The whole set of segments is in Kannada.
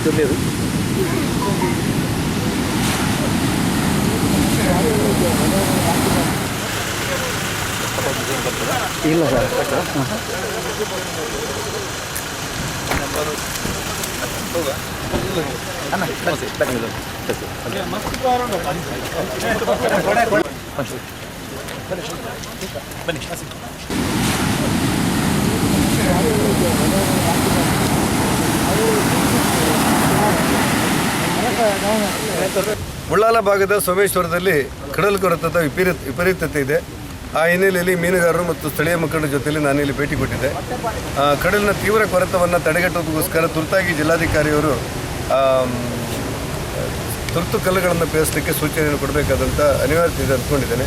ಚೊಲ್ಲೇದು ಇಲ್ಲ ಸರ್. ಉಳ್ಳಾಲ ಭಾಗದ ಸೋಮೇಶ್ವರದಲ್ಲಿ ಕಡಲು ಕೊರೆತದ ವಿಪರೀತತೆ ಇದೆ. ಆ ಹಿನ್ನೆಲೆಯಲ್ಲಿ ಮೀನುಗಾರರು ಮತ್ತು ಸ್ಥಳೀಯ ಮುಖಂಡರ ಜೊತೆಯಲ್ಲಿ ನಾನಿಲ್ಲಿ ಭೇಟಿ ಕೊಟ್ಟಿದ್ದೆ. ಕಡಲಿನ ತೀವ್ರ ಕೊರೆತವನ್ನು ತಡೆಗಟ್ಟುವುದಕ್ಕೋಸ್ಕರ ತುರ್ತಾಗಿ ಜಿಲ್ಲಾಧಿಕಾರಿಯವರು ತುರ್ತು ಕಲ್ಲುಗಳನ್ನು ಬೇಯಿಸಲಿಕ್ಕೆ ಸೂಚನೆಯನ್ನು ಕೊಡಬೇಕಾದಂಥ ಅನಿವಾರ್ಯತೆ ಇದೆ ಅಂದ್ಕೊಂಡಿದ್ದೇನೆ.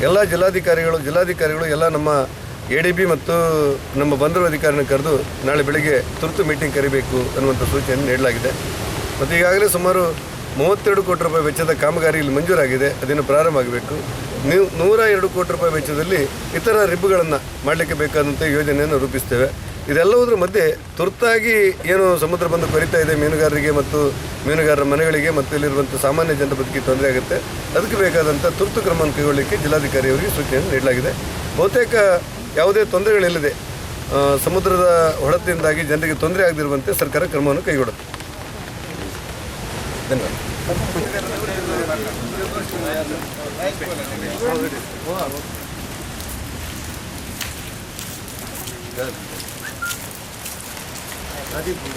ಎಲ್ಲ ಜಿಲ್ಲಾಧಿಕಾರಿಗಳು ಎಲ್ಲ ನಮ್ಮ ADB ಮತ್ತು ನಮ್ಮ ಬಂದರು ಅಧಿಕಾರಿನ ಕರೆದು ನಾಳೆ ಬೆಳಗ್ಗೆ ತುರ್ತು ಮೀಟಿಂಗ್ ಕರಿಬೇಕು ಅನ್ನುವಂಥ ಸೂಚನೆ ನೀಡಲಾಗಿದೆ. ಮತ್ತು ಈಗಾಗಲೇ ಸುಮಾರು 32 ಕೋಟಿ ರೂಪಾಯಿ ವೆಚ್ಚದ ಕಾಮಗಾರಿ ಇಲ್ಲಿ ಮಂಜೂರಾಗಿದೆ. ಅದನ್ನು ಪ್ರಾರಂಭ ಆಗಬೇಕು. 102 ಕೋಟಿ ರೂಪಾಯಿ ವೆಚ್ಚದಲ್ಲಿ ಇತರ ರಿಬ್ಬುಗಳನ್ನು ಮಾಡಲಿಕ್ಕೆ ಬೇಕಾದಂಥ ಯೋಜನೆಯನ್ನು ರೂಪಿಸ್ತೇವೆ. ಇದೆಲ್ಲದರ ಮಧ್ಯೆ ತುರ್ತಾಗಿ ಏನು ಸಮುದ್ರ ಬಂದು ಕೊರಿತಾ ಇದೆ ಮೀನುಗಾರರಿಗೆ ಮತ್ತು ಮೀನುಗಾರರ ಮನೆಗಳಿಗೆ ಮತ್ತು ಇಲ್ಲಿರುವಂಥ ಸಾಮಾನ್ಯ ಜನರ ಬದುಕಿಗೆ ತೊಂದರೆ ಆಗುತ್ತೆ. ಅದಕ್ಕೆ ಬೇಕಾದಂಥ ತುರ್ತು ಕ್ರಮವನ್ನು ಕೈಗೊಳ್ಳಲಿಕ್ಕೆ ಜಿಲ್ಲಾಧಿಕಾರಿಯವರಿಗೆ ಸೂಚನೆಯನ್ನು ನೀಡಲಾಗಿದೆ. ಬಹುತೇಕ ಯಾವುದೇ ತೊಂದರೆಗಳಿಲ್ಲದೆ ಸಮುದ್ರದ ಹೊಡೆತದಿಂದಾಗಿ ಜನರಿಗೆ ತೊಂದರೆ ಆಗದಿರುವಂತೆ ಸರ್ಕಾರ ಕ್ರಮವನ್ನು ಕೈಗೊಳ್ಳುತ್ತೆ. ಧನ್ಯವಾದ.